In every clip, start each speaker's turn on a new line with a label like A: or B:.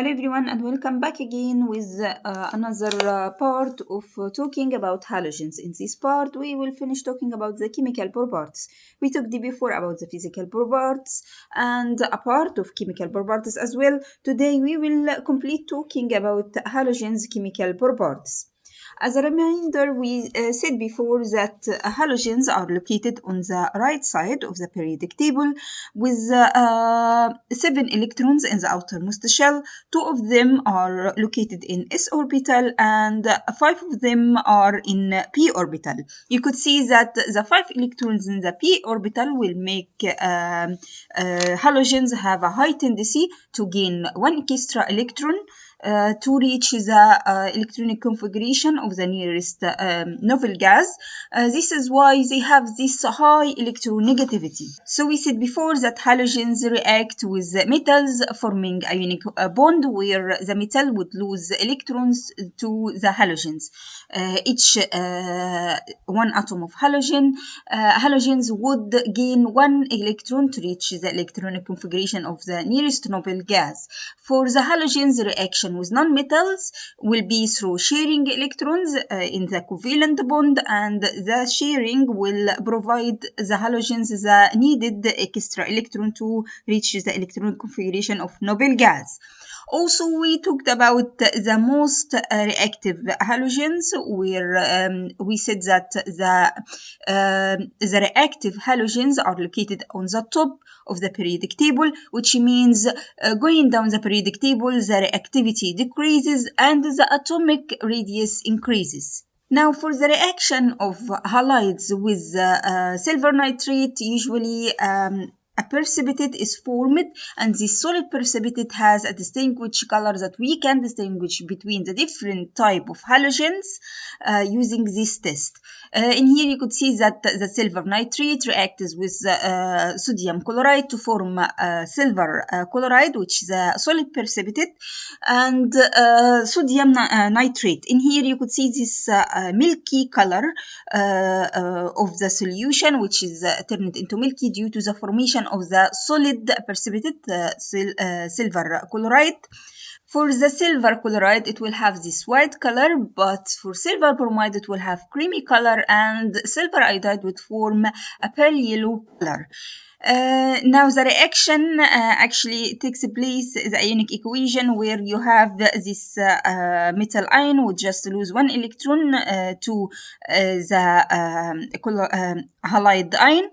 A: Hello everyone and welcome back again with another part of talking about halogens. In this part we will finish talking about the chemical properties. We talked before about the physical properties and a part of chemical properties as well. Today we will complete talking about halogens chemical properties. As a reminder, we said before that halogens are located on the right side of the periodic table with 7 electrons in the outermost shell. 2 of them are located in s orbital and 5 of them are in p orbital. You could see that the 5 electrons in the p orbital will make halogens have a high tendency to gain 1 extra electron to reach the electronic configuration of the nearest noble gas. This is why they have this high electronegativity. So we said before that halogens react with metals forming ionic bond where the metal would lose electrons to the halogens. Each one atom of halogens would gain 1 electron to reach the electronic configuration of the nearest noble gas. For the halogens, reaction with nonmetals will be through sharing electrons in the covalent bond, and the sharing will provide the halogens the needed extra electron to reach the electronic configuration of noble gas. Also, we talked about the most reactive halogens, where we said that the reactive halogens are located on the top of the periodic table, which means going down the periodic table, the reactivity decreases and the atomic radius increases. Now, for the reaction of halides with silver nitrate, usually a precipitate is formed, and this solid precipitate has a distinguished color that we can distinguish between the different type of halogens using this test. In here you could see that the silver nitrate reacts with sodium chloride to form silver chloride, which is a solid precipitate, and sodium nitrate. In here you could see this milky color of the solution, which is turned into milky due to the formation of the solid precipitate silver chloride. For the silver chloride, it will have this white color, but for silver bromide, it will have creamy color, and silver iodide would form a pale yellow color. Now the reaction actually takes place, the ionic equation, where you have this metal ion would just lose 1 electron to the halide ion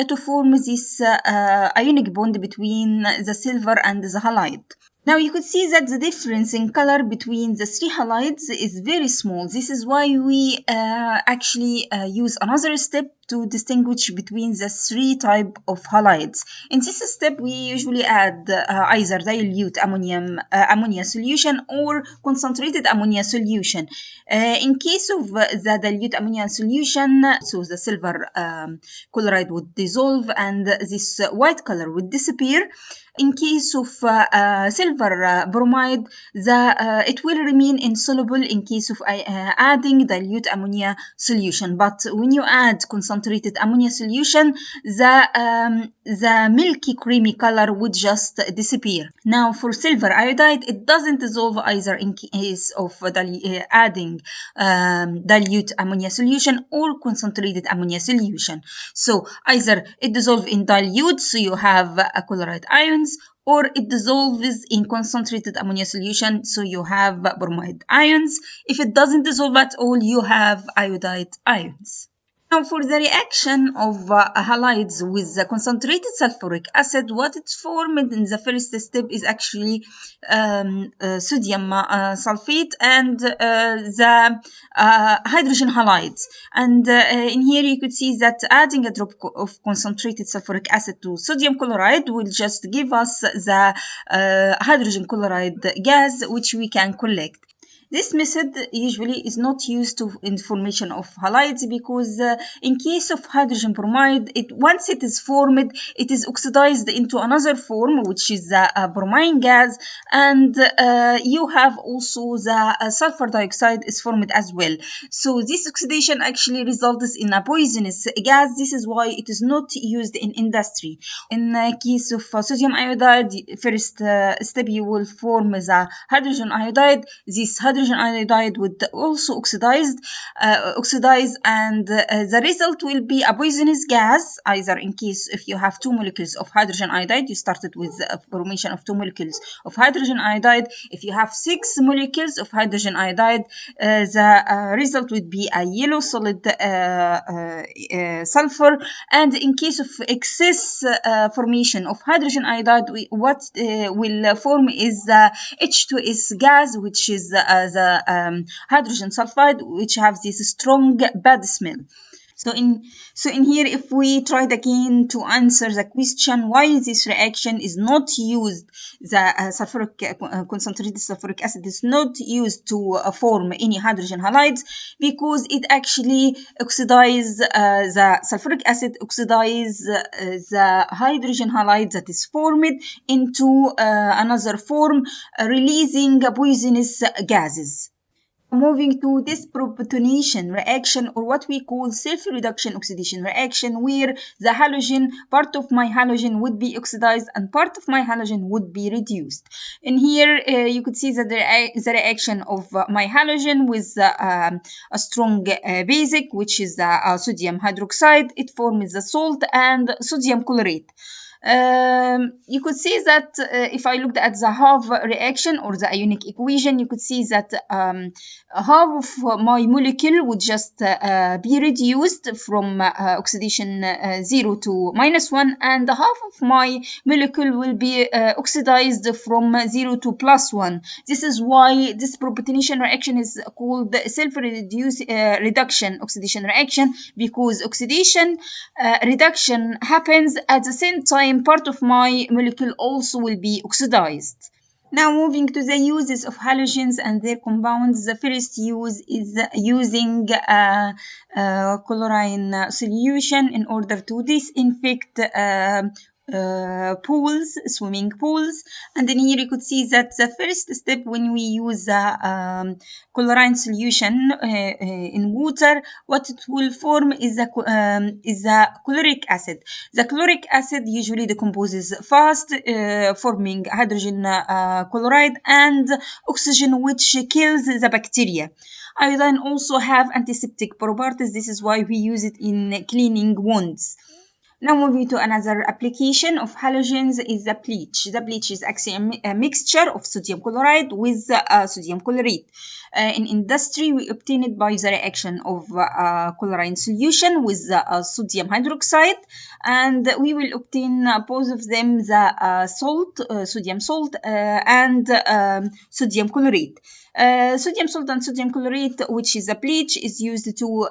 A: to form this ionic bond between the silver and the halide. Now you could see that the difference in color between the 3 halides is very small. This is why we actually use another step to distinguish between the 3 types of halides. In this step, we usually add either dilute ammonia solution or concentrated ammonia solution. In case of the dilute ammonia solution, so the silver chloride would dissolve and this white color would disappear. In case of silver bromide, it will remain insoluble in case of adding dilute ammonia solution. But when you add concentrated ammonia solution, the milky creamy color would just disappear. Now for silver iodide, it doesn't dissolve either in case of adding dilute ammonia solution or concentrated ammonia solution. So either it dissolves in dilute, so you have chloride ions, or it dissolves in concentrated ammonia solution, so you have bromide ions. If it doesn't dissolve at all, you have iodide ions. Now for the reaction of halides with the concentrated sulfuric acid, what it's formed in the first step is actually sodium sulfate and the hydrogen halides. And in here you could see that adding a drop of concentrated sulfuric acid to sodium chloride will just give us the hydrogen chloride gas, which we can collect. This method usually is not used in the formation of halides because in case of hydrogen bromide, once it is formed, it is oxidized into another form, which is the bromine gas, and you have also the sulfur dioxide is formed as well. So this oxidation actually results in a poisonous gas. This is why it is not used in industry. In the case of sodium iodide, first step you will form the hydrogen iodide. This hydrogen iodide would also oxidize, and the result will be a poisonous gas, either in case if you have 2 molecules of hydrogen iodide, you started with a formation of 2 molecules of hydrogen iodide. If you have 6 molecules of hydrogen iodide, the result would be a yellow solid sulfur. And in case of excess formation of hydrogen iodide, what will form is the H2S gas, which is the hydrogen sulfide, which have this strong bad smell. So in here, if we tried again to answer the question why this reaction is not used, the concentrated sulfuric acid is not used to form any hydrogen halides, because it actually oxidizes the sulfuric acid, oxidizes the hydrogen halide that is formed into another form, releasing poisonous gases. Moving to disproportionation reaction, or what we call self-reduction oxidation reaction, where the halogen, part of my halogen would be oxidized and part of my halogen would be reduced. In here, you could see that the reaction of my halogen with a strong basic, which is the sodium hydroxide. It forms the salt and sodium chlorate. You could see that if I looked at the half reaction or the ionic equation, you could see that half of my molecule would just be reduced from oxidation 0 to -1, and half of my molecule will be oxidized from 0 to +1. This is why this disproportionation reaction is called self-reduction oxidation reaction, because oxidation reduction happens at the same time part of my molecule also will be oxidized. Now moving to the uses of halogens and their compounds, the first use is using chlorine solution in order to disinfect pools, swimming pools. And then here you could see that the first step when we use chlorine solution in water, what it will form is a chloric acid. The chloric acid usually decomposes fast, forming hydrogen chloride and oxygen, which kills the bacteria. Iodine also have antiseptic properties. This is why we use it in cleaning wounds. Now moving to another application of halogens is the bleach. The bleach is actually a mixture of sodium chloride with sodium chlorate. In industry, we obtain it by the reaction of chlorine solution with sodium hydroxide, and we will obtain both of them the salt, sodium salt, and sodium chlorate. Sodium salt and sodium chlorate, which is a bleach, is used to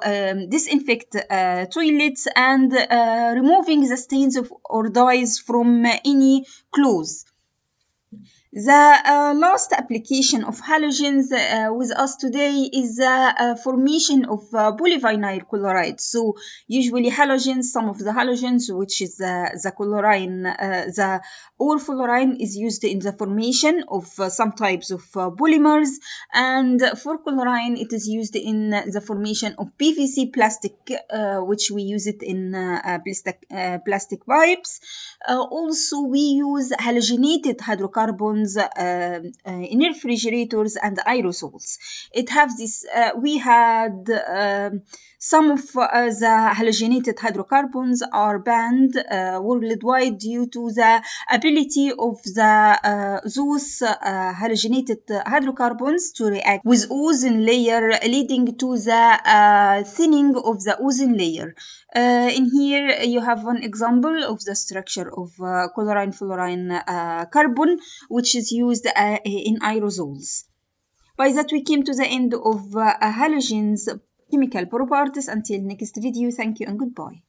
A: disinfect toilets and removing the stains of or dyes from any clothes. The last application of halogens with us today is the formation of polyvinyl chloride. So usually halogens, some of the halogens, which is the chlorine, the orfluorine is used in the formation of some types of polymers, and for chlorine it is used in the formation of PVC plastic, which we use it in plastic pipes. Also we use halogenated hydrocarbons in refrigerators and aerosols. It has this, we had some of the halogenated hydrocarbons are banned worldwide due to the ability of those halogenated hydrocarbons to react with ozone layer, leading to the thinning of the ozone layer. In here you have one example of the structure of chlorine-fluorine carbon, which is used in aerosols. By that we came to the end of halogens chemical properties. Until next video, thank you and goodbye.